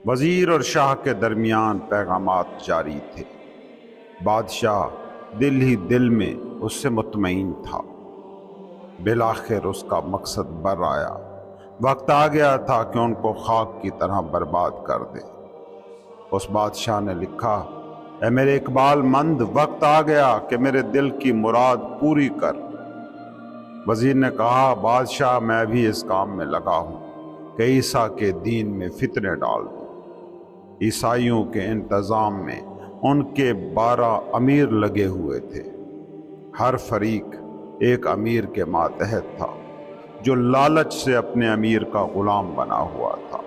وزیر اور شاہ کے درمیان پیغامات جاری تھے۔ بادشاہ دل ہی دل میں اس سے مطمئن تھا۔ بالآخر اس کا مقصد بر آیا۔ وقت آ گیا تھا کہ ان کو خاک کی طرح برباد کر دے۔ اس بادشاہ نے لکھا، اے میرے اقبال مند، وقت آ گیا کہ میرے دل کی مراد پوری کر۔ وزیر نے کہا، بادشاہ میں بھی اس کام میں لگا ہوں کہ عیسیٰ کے دین میں فتنے ڈال دوں۔ عیسائیوں کے انتظام میں ان کے 12 امیر لگے ہوئے تھے۔ ہر فریق ایک امیر کے ماتحت تھا جو لالچ سے اپنے امیر کا غلام بنا ہوا تھا۔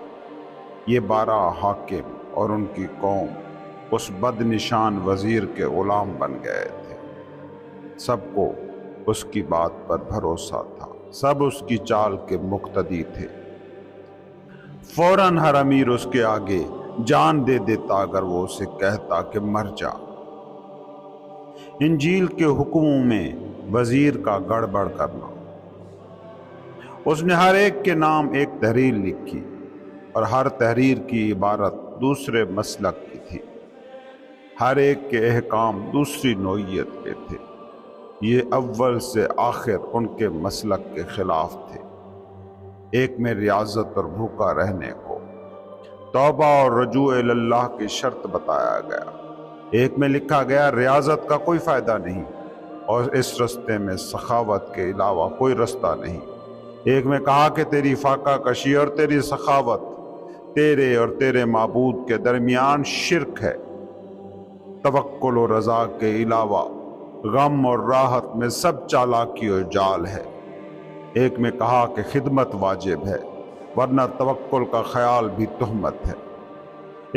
یہ 12 حاکم اور ان کی قوم اس بد نشان وزیر کے غلام بن گئے تھے۔ سب کو اس کی بات پر بھروسہ تھا، سب اس کی چال کے مقتدی تھے۔ فوراً ہر امیر اس کے آگے جان دے دیتا اگر وہ اسے کہتا کہ مر جا۔ انجیل کے حکموں میں وزیر کا گڑبڑ کرنا۔ اس نے ہر ایک کے نام ایک تحریر لکھی اور ہر تحریر کی عبارت دوسرے مسلک کی تھی۔ ہر ایک کے احکام دوسری نوعیت کے تھے۔ یہ اول سے آخر ان کے مسلک کے خلاف تھے۔ ایک میں ریاضت اور بھوکا رہنے کو توبہ اور رجوع اللہ کی شرط بتایا گیا۔ ایک میں لکھا گیا ریاضت کا کوئی فائدہ نہیں اور اس رستے میں سخاوت کے علاوہ کوئی رستہ نہیں۔ ایک میں کہا کہ تیری فاقہ کشی اور تیری سخاوت تیرے اور تیرے معبود کے درمیان شرک ہے۔ توکل و رضا کے علاوہ غم اور راحت میں سب چالاکی اور جال ہے۔ ایک میں کہا کہ خدمت واجب ہے ورنہ توکل کا خیال بھی تہمت ہے۔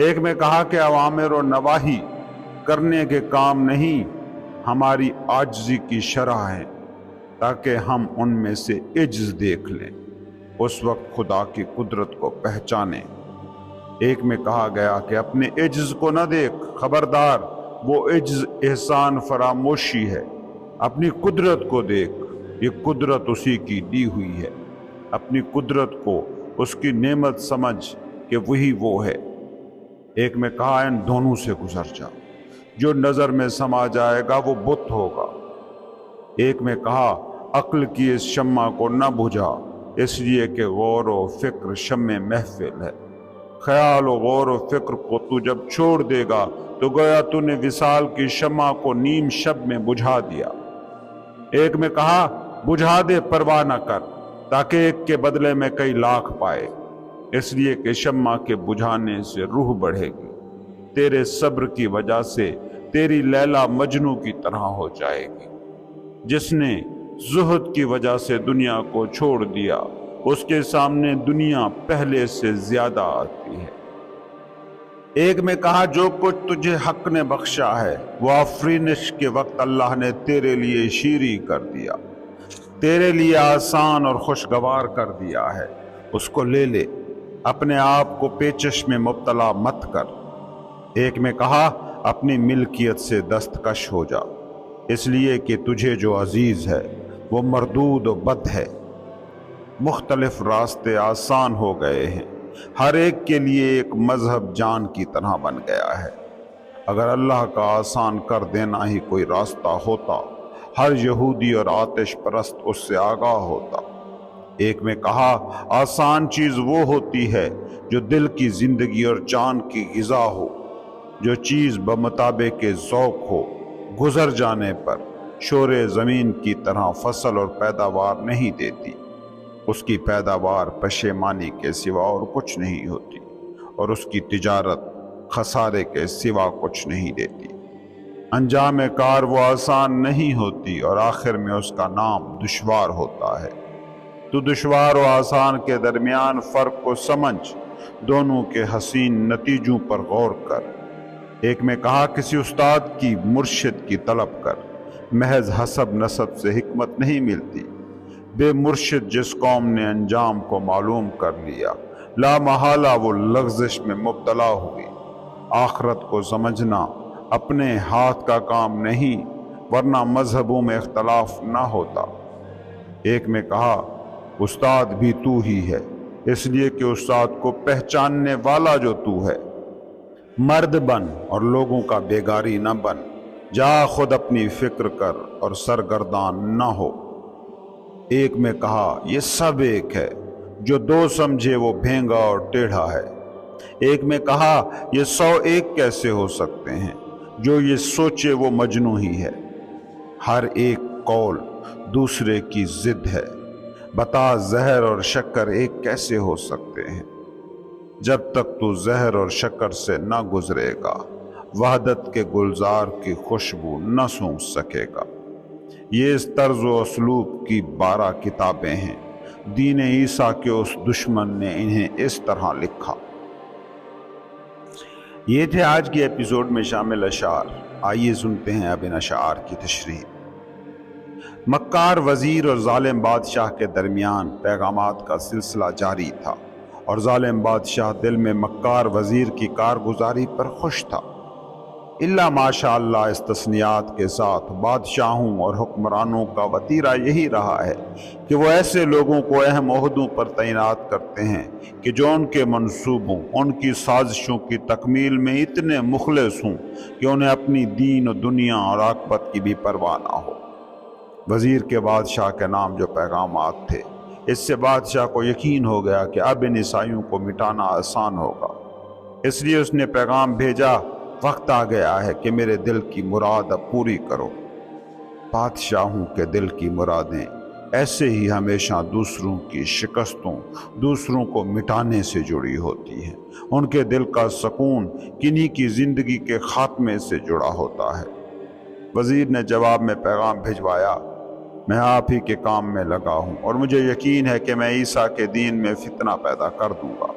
ایک میں کہا کہ اوامر و نواہی کرنے کے کام نہیں، ہماری عاجزی کی شرح ہیں تاکہ ہم ان میں سے عجز دیکھ لیں، اس وقت خدا کی قدرت کو پہچانیں۔ ایک میں کہا گیا کہ اپنے عجز کو نہ دیکھ، خبردار وہ عجز احسان فراموشی ہے۔ اپنی قدرت کو دیکھ، یہ قدرت اسی کی دی ہوئی ہے۔ اپنی قدرت کو اس کی نعمت سمجھ کہ وہی وہ ہے۔ ایک میں کہا ان دونوں سے گزر جا، جو نظر میں سما جائے گا وہ بت ہوگا۔ ایک میں کہا عقل کی اس شمع کو نہ بجھا، اس لیے کہ غور و فکر شمع محفل ہے۔ خیال و غور و فکر کو تو جب چھوڑ دے گا تو گویا تو نے وصال کی شمع کو نیم شب میں بجھا دیا۔ ایک میں کہا بجھا دے پرواہ نہ کر تاکہ ایک کے بدلے میں کئی لاکھ پائے، اس لیے کہ شمع کے بجھانے سے روح بڑھے گی۔ تیرے صبر کی وجہ سے تیری لیلا مجنوں کی طرح ہو جائے گی۔ جس نے زہد کی وجہ سے دنیا کو چھوڑ دیا، اس کے سامنے دنیا پہلے سے زیادہ آتی ہے۔ ایک میں کہا جو کچھ تجھے حق نے بخشا ہے وہ آفرینش کے وقت اللہ نے تیرے لیے شیریں کر دیا، تیرے لیے آسان اور خوشگوار کر دیا ہے، اس کو لے لے، اپنے آپ کو پیچش میں مبتلا مت کر۔ ایک میں کہا اپنی ملکیت سے دستکش ہو جا، اس لیے کہ تجھے جو عزیز ہے وہ مردود و بد ہے۔ مختلف راستے آسان ہو گئے ہیں، ہر ایک کے لیے ایک مذہب جان کی طرح بن گیا ہے۔ اگر اللہ کا آسان کر دینا ہی کوئی راستہ ہوتا، ہر یہودی اور آتش پرست اس سے آگاہ ہوتا۔ ایک میں کہا آسان چیز وہ ہوتی ہے جو دل کی زندگی اور جان کی غذا ہو، جو چیز بمطابق ذوق ہو، گزر جانے پر شور زمین کی طرح فصل اور پیداوار نہیں دیتی، اس کی پیداوار پشیمانی کے سوا اور کچھ نہیں ہوتی، اور اس کی تجارت خسارے کے سوا کچھ نہیں دیتی۔ انجام کار وہ آسان نہیں ہوتی اور آخر میں اس کا نام دشوار ہوتا ہے۔ تو دشوار و آسان کے درمیان فرق کو سمجھ، دونوں کے حسین نتیجوں پر غور کر۔ ایک میں کہا کسی استاد کی مرشد کی طلب کر، محض حسب نسب سے حکمت نہیں ملتی۔ بے مرشد جس قوم نے انجام کو معلوم کر لیا، لا محالہ وہ لغزش میں مبتلا ہوئی۔ آخرت کو سمجھنا اپنے ہاتھ کا کام نہیں، ورنہ مذہبوں میں اختلاف نہ ہوتا۔ ایک میں کہا استاد بھی تو ہی ہے، اس لیے کہ استاد کو پہچاننے والا جو تو ہے۔ مرد بن اور لوگوں کا بیگاری نہ بن، جا خود اپنی فکر کر اور سرگردان نہ ہو۔ ایک میں کہا یہ سب ایک ہے، جو دو سمجھے وہ بھینگا اور ٹیڑھا ہے۔ ایک میں کہا یہ 100 ایک کیسے ہو سکتے ہیں، جو یہ سوچے وہ مجنوں ہی ہے۔ ہر ایک قول دوسرے کی ضد ہے، بتا زہر اور شکر ایک کیسے ہو سکتے ہیں۔ جب تک تو زہر اور شکر سے نہ گزرے گا، وحدت کے گلزار کی خوشبو نہ سونگھ سکے گا۔ یہ اس طرز و اسلوب کی 12 کتابیں ہیں۔ دین عیسیٰ کے اس دشمن نے انہیں اس طرح لکھا۔ یہ تھے آج کی ایپیسوڈ میں شامل اشعار۔ آئیے سنتے ہیں اب ان اشعار کی تشریح۔ مکار وزیر اور ظالم بادشاہ کے درمیان پیغامات کا سلسلہ جاری تھا، اور ظالم بادشاہ دل میں مکار وزیر کی کارگزاری پر خوش تھا۔ اللہ ماشاء اللہ استثنیات کے ساتھ بادشاہوں اور حکمرانوں کا وتیرہ یہی رہا ہے کہ وہ ایسے لوگوں کو اہم عہدوں پر تعینات کرتے ہیں کہ جو ان کے منصوبوں، ان کی سازشوں کی تکمیل میں اتنے مخلص ہوں کہ انہیں اپنی دین و دنیا اور عاقبت کی بھی پرواہ نہ ہو۔ وزیر کے بادشاہ کے نام جو پیغامات تھے، اس سے بادشاہ کو یقین ہو گیا کہ اب ان عیسائیوں کو مٹانا آسان ہوگا۔ اس لیے اس نے پیغام بھیجا، وقت آ گیا ہے کہ میرے دل کی مراد اب پوری کرو۔ بادشاہوں کے دل کی مرادیں ایسے ہی ہمیشہ دوسروں کی شکستوں، دوسروں کو مٹانے سے جڑی ہوتی ہیں۔ ان کے دل کا سکون کنہی کی زندگی کے خاتمے سے جڑا ہوتا ہے۔ وزیر نے جواب میں پیغام بھجوایا، میں آپ ہی کے کام میں لگا ہوں اور مجھے یقین ہے کہ میں عیسیٰ کے دین میں فتنہ پیدا کر دوں گا۔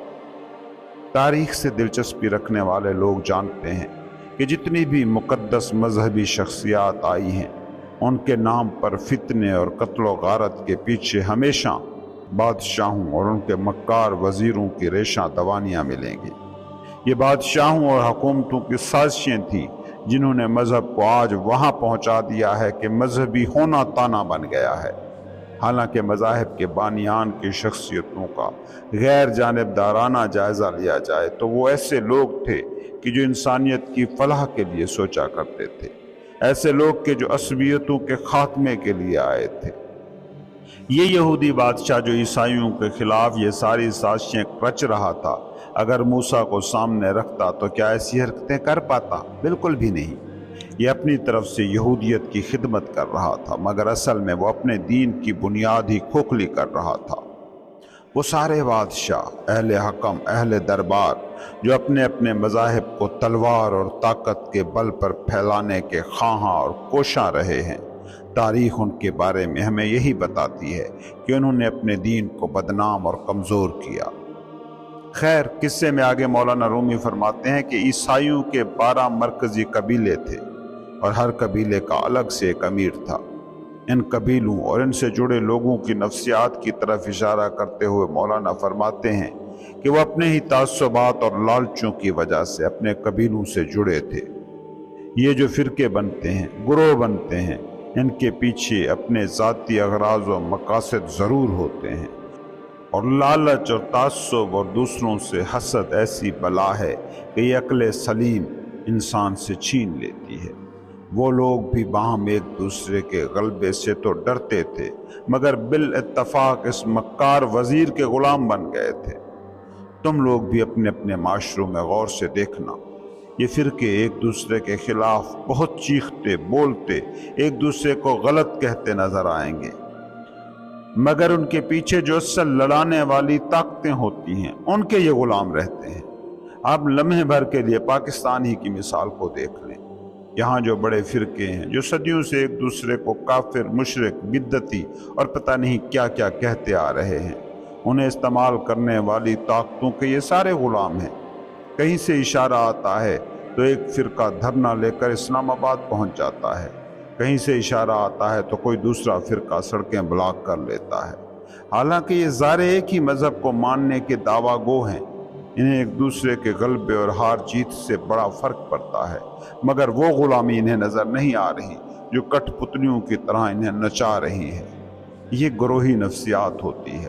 تاریخ سے دلچسپی رکھنے والے لوگ جانتے ہیں کہ جتنی بھی مقدس مذہبی شخصیات آئی ہیں، ان کے نام پر فتنے اور قتل و غارت کے پیچھے ہمیشہ بادشاہوں اور ان کے مکار وزیروں کی ریشہ دوانیاں ملیں گی۔ یہ بادشاہوں اور حکومتوں کی سازشیں تھیں جنہوں نے مذہب کو آج وہاں پہنچا دیا ہے کہ مذہبی ہونا تانا بن گیا ہے۔ حالانکہ مذاہب کے بانیان کی شخصیتوں کا غیر جانبدارانہ جائزہ لیا جائے تو وہ ایسے لوگ تھے کہ جو انسانیت کی فلاح کے لیے سوچا کرتے تھے، ایسے لوگ کہ جو عصبیتوں کے خاتمے کے لیے آئے تھے۔ یہ یہودی بادشاہ جو عیسائیوں کے خلاف یہ ساری سازشیں رچ رہا تھا، اگر موسیٰ کو سامنے رکھتا تو کیا ایسی حرکتیں کر پاتا؟ بالکل بھی نہیں۔ یہ اپنی طرف سے یہودیت کی خدمت کر رہا تھا، مگر اصل میں وہ اپنے دین کی بنیاد ہی کھوکھلی کر رہا تھا۔ وہ سارے بادشاہ، اہل حکم، اہل دربار جو اپنے اپنے مذاہب کو تلوار اور طاقت کے بل پر پھیلانے کے خواہاں اور کوشاں رہے ہیں، تاریخ ان کے بارے میں ہمیں یہی بتاتی ہے کہ انہوں نے اپنے دین کو بدنام اور کمزور کیا۔ خیر، قصے میں آگے مولانا رومی فرماتے ہیں کہ عیسائیوں کے 12 مرکزی قبیلے تھے اور ہر قبیلے کا الگ سے ایک امیر تھا۔ ان قبیلوں اور ان سے جڑے لوگوں کی نفسیات کی طرف اشارہ کرتے ہوئے مولانا فرماتے ہیں کہ وہ اپنے ہی تعصبات اور لالچوں کی وجہ سے اپنے قبیلوں سے جڑے تھے۔ یہ جو فرقے بنتے ہیں، گروہ بنتے ہیں، ان کے پیچھے اپنے ذاتی اغراض و مقاصد ضرور ہوتے ہیں، اور لالچ اور تعصب اور دوسروں سے حسد ایسی بلا ہے کہ یہ عقل سلیم انسان سے چھین لیتی ہے۔ وہ لوگ بھی باہم ایک دوسرے کے غلبے سے تو ڈرتے تھے، مگر بالاتفاق اس مکار وزیر کے غلام بن گئے تھے۔ تم لوگ بھی اپنے اپنے معاشروں میں غور سے دیکھنا، یہ فرقے ایک دوسرے کے خلاف بہت چیختے بولتے، ایک دوسرے کو غلط کہتے نظر آئیں گے، مگر ان کے پیچھے جو اصل لڑانے والی طاقتیں ہوتی ہیں ان کے یہ غلام رہتے ہیں۔ آپ لمحے بھر کے لیے پاکستان ہی کی مثال کو دیکھ لیں۔ یہاں جو بڑے فرقے ہیں جو صدیوں سے ایک دوسرے کو کافر، مشرک، بدعتی اور پتہ نہیں کیا کیا کہتے آ رہے ہیں، انہیں استعمال کرنے والی طاقتوں کے یہ سارے غلام ہیں۔ کہیں سے اشارہ آتا ہے تو ایک فرقہ دھرنا لے کر اسلام آباد پہنچ جاتا ہے، کہیں سے اشارہ آتا ہے تو کوئی دوسرا فرقہ سڑکیں بلاک کر لیتا ہے۔ حالانکہ یہ ظاہر ایک ہی مذہب کو ماننے کے دعویٰ گو ہیں، انہیں ایک دوسرے کے غلبے اور ہار جیت سے بڑا فرق پڑتا ہے، مگر وہ غلامی انہیں نظر نہیں آ رہی جو کٹ پتلیوں کی طرح انہیں نچا رہی ہے۔ یہ گروہی نفسیات ہوتی ہے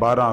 12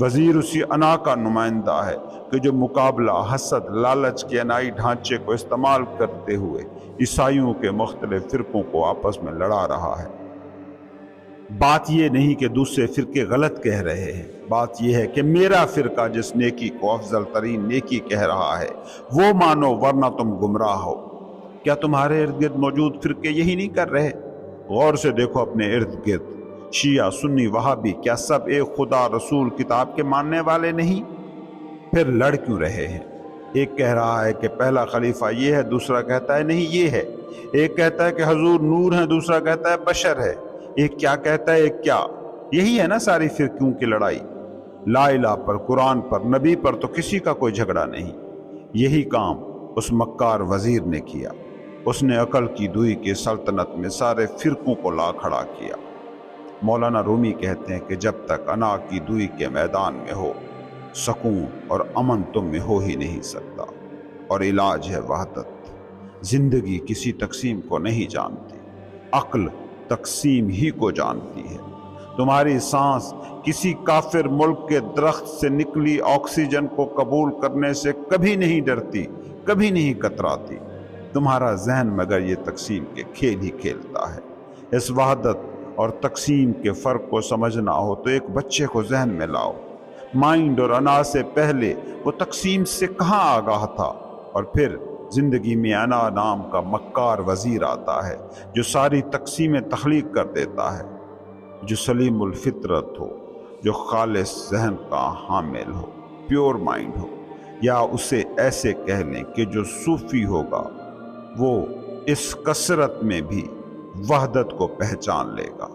وزیر اسی انا کا نمائندہ ہے کہ جو مقابلہ حسد لالچ کے انائی ڈھانچے کو استعمال کرتے ہوئے عیسائیوں کے مختلف فرقوں کو آپس میں لڑا رہا ہے۔ بات یہ نہیں کہ دوسرے فرقے غلط کہہ رہے ہیں، بات یہ ہے کہ میرا فرقہ جس نیکی کو افضل ترین نیکی کہہ رہا ہے وہ مانو ورنہ تم گمراہ ہو۔ کیا تمہارے ارد گرد موجود فرقے یہی نہیں کر رہے؟ غور سے دیکھو اپنے ارد گرد، شیعہ سنی وہابی کیا سب ایک خدا رسول کتاب کے ماننے والے نہیں؟ پھر لڑ کیوں رہے ہیں؟ ایک کہہ رہا ہے کہ پہلا خلیفہ یہ ہے، دوسرا کہتا ہے نہیں یہ ہے، ایک کہتا ہے کہ حضور نور ہے، دوسرا کہتا ہے بشر ہے، ایک کیا کہتا ہے ایک کیا۔ یہی ہے نا ساری فرقوں کی لڑائی۔ لا الہ پر، قرآن پر، نبی پر تو کسی کا کوئی جھگڑا نہیں۔ یہی کام اس مکار وزیر نے کیا۔ اس نے عقل کی دوئی کی سلطنت میں سارے فرقوں کو لا کھڑا کیا۔ مولانا رومی کہتے ہیں کہ جب تک انا کی دوئی کے میدان میں ہو، سکون اور امن تم میں ہو ہی نہیں سکتا۔ اور علاج ہے وحدت۔ زندگی کسی تقسیم کو نہیں جانتی، عقل تقسیم ہی کو جانتی ہے۔ تمہاری سانس کسی کافر ملک کے درخت سے نکلی آکسیجن کو قبول کرنے سے کبھی نہیں ڈرتی، کبھی نہیں کتراتی۔ تمہارا ذہن مگر یہ تقسیم کے کھیل ہی کھیلتا ہے۔ اس وحدت اور تقسیم کے فرق کو سمجھنا ہو تو ایک بچے کو ذہن میں لاؤ۔ مائنڈ اور انا سے پہلے وہ تقسیم سے کہاں آگاہ تھا، اور پھر زندگی میں انا نام کا مکار وزیر آتا ہے جو ساری تقسیمیں تخلیق کر دیتا ہے۔ جو سلیم الفطرت ہو، جو خالص ذہن کا حامل ہو، پیور مائنڈ ہو، یا اسے ایسے کہہ لیں کہ جو صوفی ہوگا وہ اس کثرت میں بھی وحدت کو پہچان لے گا۔